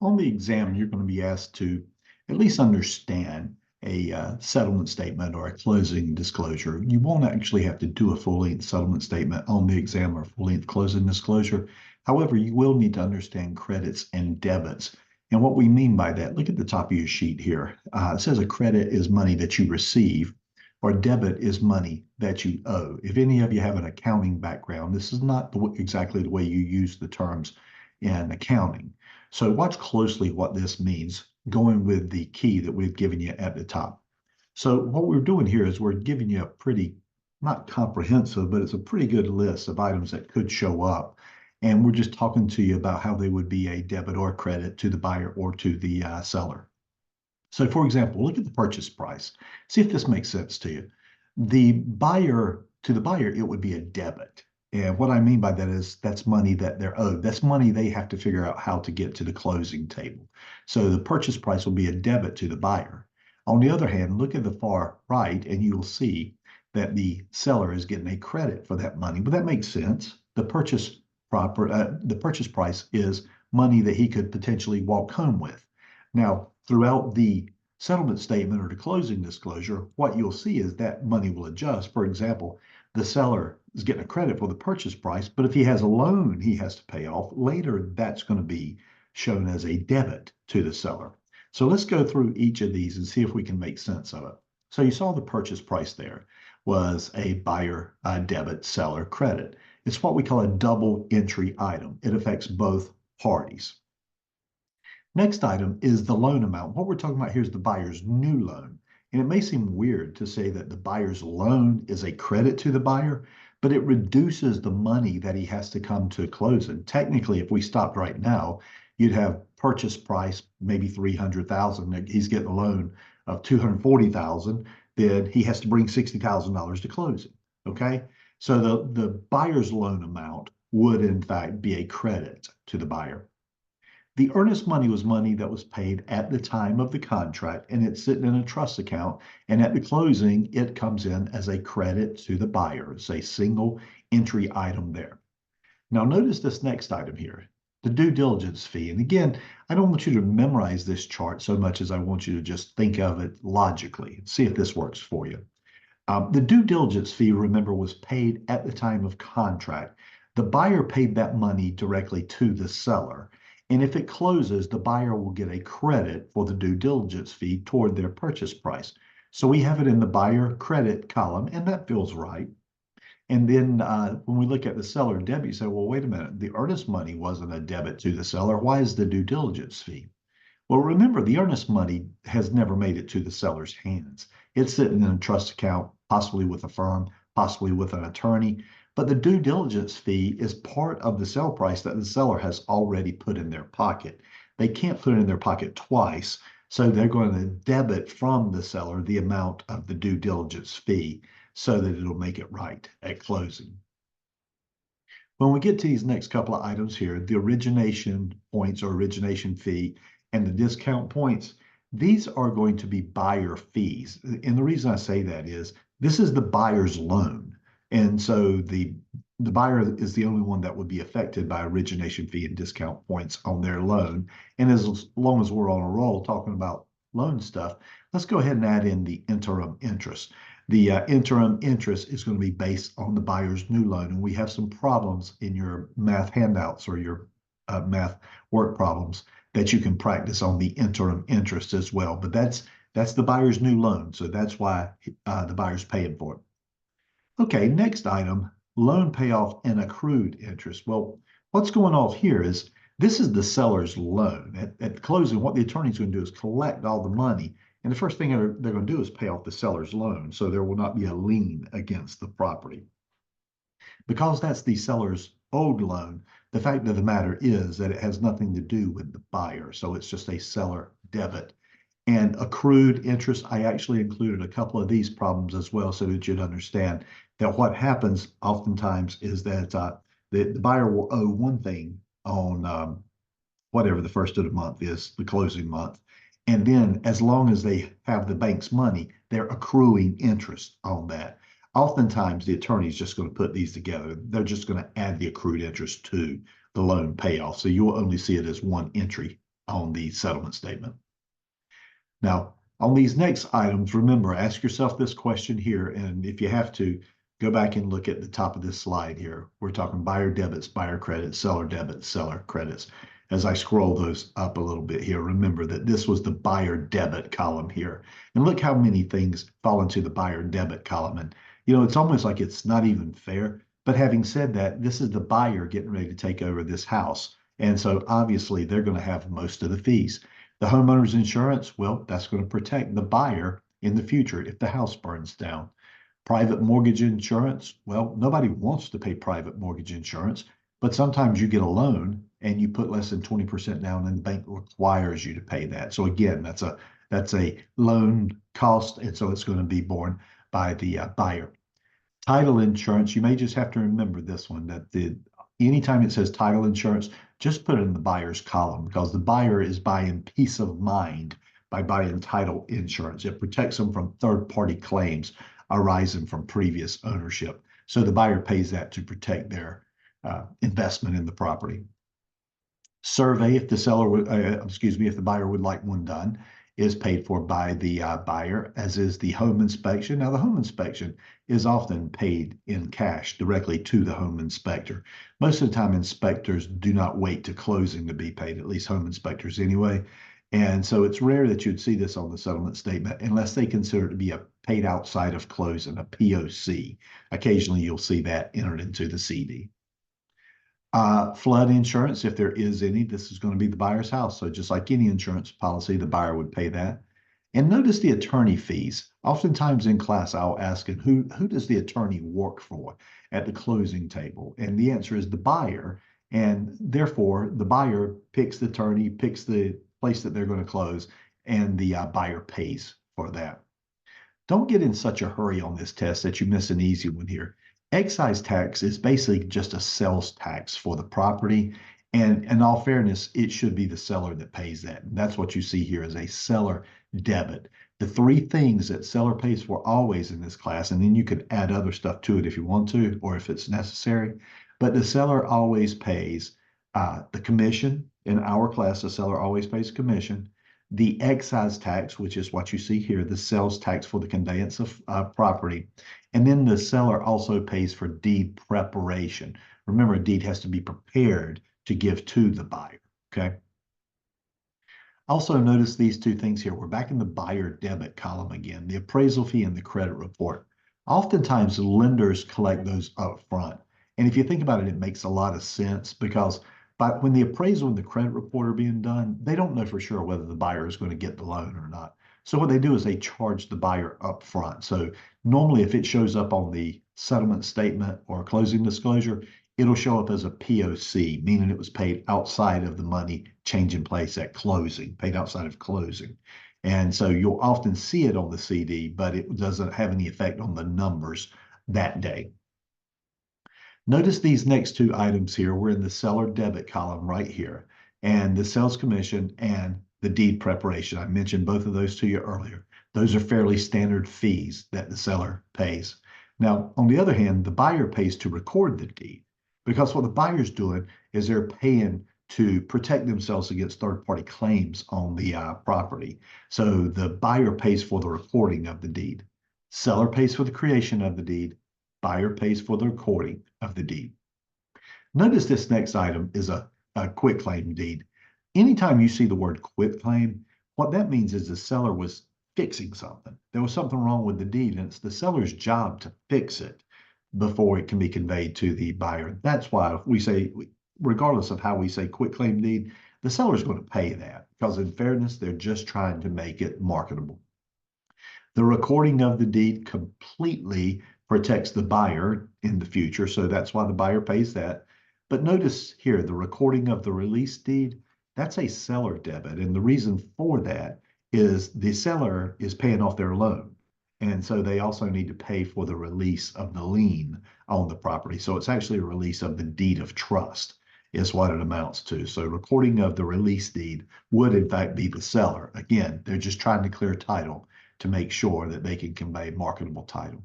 On the exam, you're going to be asked to at least understand a settlement statement or a closing disclosure. You won't actually have to do a full-length settlement statement on the exam or full-length closing disclosure. However, you will need to understand credits and debits. And what we mean by that, look at the top of your sheet here. It says a credit is money that you receive, or debit is money that you owe. If any of you have an accounting background, this is not exactly the way you use the terms in accounting. So watch closely what this means, going with the key that we've given you at the top. So what we're doing here is we're giving you a pretty, not comprehensive, but it's a pretty good list of items that could show up. And we're just talking to you about how they would be a debit or credit to the buyer or to the seller. So for example, look at the purchase price. See if this makes sense to you. To the buyer, it would be a debit. And what I mean by that is that's money that they're owed. That's money they have to figure out how to get to the closing table. So the purchase price will be a debit to the buyer. On the other hand, look at the far right and you'll see that the seller is getting a credit for that money. But that makes sense. The purchase price is money that he could potentially walk home with. Now, throughout the settlement statement or the closing disclosure, what you'll see is that money will adjust. For example, the seller is getting a credit for the purchase price, but if he has a loan he has to pay off later, that's going to be shown as a debit to the seller. So let's go through each of these and see if we can make sense of it. So you saw the purchase price there was a buyer debit, seller credit. It's what we call a double entry item. It affects both parties. Next item is the loan amount. What we're talking about here is the buyer's new loan. And it may seem weird to say that the buyer's loan is a credit to the buyer, but it reduces the money that he has to come to closing. Technically, if we stopped right now, you'd have purchase price maybe 300,000. He's getting a loan of 240,000. Then he has to bring $60,000 to closing. Okay, so the buyer's loan amount would in fact be a credit to the buyer. The earnest money was money that was paid at the time of the contract, and it's sitting in a trust account. And at the closing, it comes in as a credit to the buyer. It's a single entry item there. Now, notice this next item here, the due diligence fee. And again, I don't want you to memorize this chart so much as I want you to just think of it logically. See if this works for you. The due diligence fee, remember, was paid at the time of contract. The buyer paid that money directly to the seller. And if it closes, the buyer will get a credit for the due diligence fee toward their purchase price. So we have it in the buyer credit column, and that feels right. And then when we look at the seller debit, you say, well, wait a minute, the earnest money wasn't a debit to the seller. Why is the due diligence fee? Well, remember, the earnest money has never made it to the seller's hands. It's sitting in a trust account, possibly with a firm, possibly with an attorney. But the due diligence fee is part of the sale price that the seller has already put in their pocket. They can't put it in their pocket twice, so they're going to debit from the seller the amount of the due diligence fee so that it'll make it right at closing. When we get to these next couple of items here, the origination points or origination fee and the discount points, these are going to be buyer fees. And the reason I say that is this is the buyer's loan. And so the buyer is the only one that would be affected by origination fee and discount points on their loan. And as long as we're on a roll talking about loan stuff, let's go ahead and add in the interim interest. The interim interest is going to be based on the buyer's new loan. And we have some problems in your math handouts or your math work problems that you can practice on the interim interest as well. But that's the buyer's new loan. So that's why the buyer's paying for it. Okay, next item, loan payoff and accrued interest. Well, what's going on here is this is the seller's loan. At closing, what the attorney's going to do is collect all the money. And the first thing they're going to do is pay off the seller's loan. So there will not be a lien against the property. Because that's the seller's old loan, the fact of the matter is that it has nothing to do with the buyer. So it's just a seller debit. And accrued interest, I actually included a couple of these problems as well so that you'd understand that what happens oftentimes is that the buyer will owe one thing on whatever the first of the month is, the closing month. And then as long as they have the bank's money, they're accruing interest on that. Oftentimes, the attorney is just going to put these together. They're just going to add the accrued interest to the loan payoff. So you'll only see it as one entry on the settlement statement. Now, on these next items, remember, ask yourself this question here, and if you have to, go back and look at the top of this slide here. We're talking buyer debits, buyer credits, seller debits, seller credits. As I scroll those up a little bit here, remember that this was the buyer debit column here. And look how many things fall into the buyer debit column. And, it's almost like it's not even fair. But having said that, this is the buyer getting ready to take over this house. And so obviously they're going to have most of the fees. The homeowner's insurance, well, that's going to protect the buyer in the future if the house burns down. Private mortgage insurance, well, nobody wants to pay private mortgage insurance, but sometimes you get a loan and you put less than 20% down and the bank requires you to pay that. So again, that's a loan cost, and so it's going to be borne by the buyer. Title insurance, you may just have to remember this one, that anytime it says title insurance, just put it in the buyer's column because the buyer is buying peace of mind by buying title insurance. It protects them from third-party claims arising from previous ownership. So the buyer pays that to protect their investment in the property. Survey, if the seller would, if the buyer would like one done, is paid for by the buyer, as is the home inspection. Now, the home inspection is often paid in cash directly to the home inspector. Most of the time, inspectors do not wait to closing to be paid, at least home inspectors anyway. And so it's rare that you'd see this on the settlement statement unless they consider it to be a paid outside of closing, a POC. Occasionally, you'll see that entered into the CD. Flood insurance, if there is any, this is going to be the buyer's house. So just like any insurance policy, the buyer would pay that. And notice the attorney fees. Oftentimes in class, I'll ask, and who does the attorney work for at the closing table? And the answer is the buyer. And therefore, the buyer picks the attorney, picks the place that they're going to close, and the buyer pays for that. Don't get in such a hurry on this test that you miss an easy one here. Excise tax is basically just a sales tax for the property. And in all fairness, it should be the seller that pays that. And that's what you see here is a seller debit. The three things that seller pays for always in this class, and then you could add other stuff to it if you want to, or if it's necessary. But the seller always pays the commission. In our class, the seller always pays commission. The excise tax, which is what you see here, the sales tax for the conveyance of property. And then the seller also pays for deed preparation. Remember, a deed has to be prepared to give to the buyer, okay? Also notice these two things here. We're back in the buyer debit column again, the appraisal fee and the credit report. Oftentimes, lenders collect those up front. And if you think about it, it makes a lot of sense because when the appraisal and the credit report are being done, they don't know for sure whether the buyer is going to get the loan or not. So what they do is they charge the buyer up front. So normally if it shows up on the settlement statement or closing disclosure, it'll show up as a POC, meaning it was paid outside of the money change in place at closing, paid outside of closing. And so you'll often see it on the CD, but it doesn't have any effect on the numbers that day. Notice these next two items here. We're in the seller debit column right here, and the sales commission and the deed preparation. I mentioned both of those to you earlier. Those are fairly standard fees that the seller pays. Now, on the other hand, the buyer pays to record the deed because what the buyer's doing is they're paying to protect themselves against third-party claims on the property. So the buyer pays for the recording of the deed. Seller pays for the creation of the deed. Buyer pays for the recording of the deed. Notice this next item is a quitclaim deed. Anytime you see the word quitclaim, what that means is the seller was fixing something. There was something wrong with the deed, and it's the seller's job to fix it before it can be conveyed to the buyer. That's why we say, regardless of how we say quitclaim deed, the seller's going to pay that because in fairness, they're just trying to make it marketable. The recording of the deed completely protects the buyer in the future, so that's why the buyer pays that. But notice here, the recording of the release deed, that's a seller debit. And the reason for that is the seller is paying off their loan. And so they also need to pay for the release of the lien on the property. So it's actually a release of the deed of trust is what it amounts to. So recording of the release deed would in fact be the seller. Again, they're just trying to clear title to make sure that they can convey marketable title.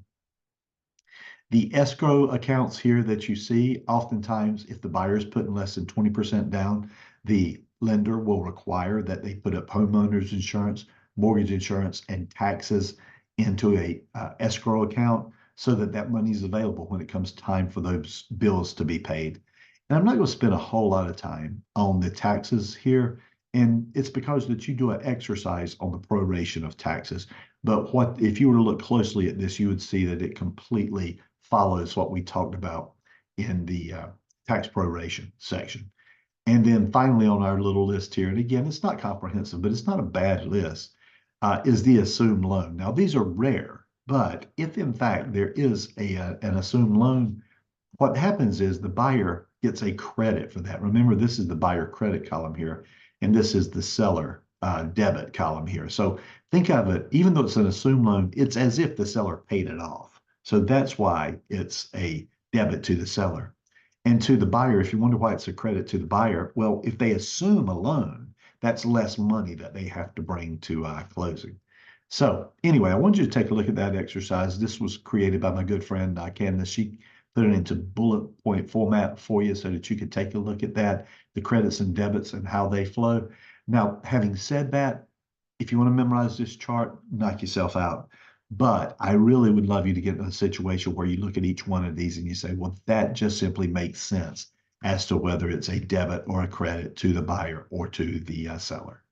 The escrow accounts here that you see, oftentimes, if the buyer is putting less than 20% down, the lender will require that they put up homeowners insurance, mortgage insurance, and taxes into a escrow account so that that money is available when it comes time for those bills to be paid. And I'm not going to spend a whole lot of time on the taxes here. And it's because that you do an exercise on the proration of taxes. But what if you were to look closely at this, you would see that it completely follows what we talked about in the tax proration section. And then finally on our little list here, and again, it's not comprehensive, but it's not a bad list, is the assumed loan. Now, these are rare, but if in fact there is an assumed loan, what happens is the buyer gets a credit for that. Remember, this is the buyer credit column here, and this is the seller debit column here. So think of it, even though it's an assumed loan, it's as if the seller paid it off. So that's why it's a debit to the seller. And to the buyer, if you wonder why it's a credit to the buyer, well, if they assume a loan, that's less money that they have to bring to closing. So anyway, I want you to take a look at that exercise. This was created by my good friend Candace. She put it into bullet point format for you so that you could take a look at that, the credits and debits and how they flow. Now, having said that, if you want to memorize this chart, knock yourself out. But I really would love you to get in a situation where you look at each one of these and you say, well, that just simply makes sense as to whether it's a debit or a credit to the buyer or to the seller.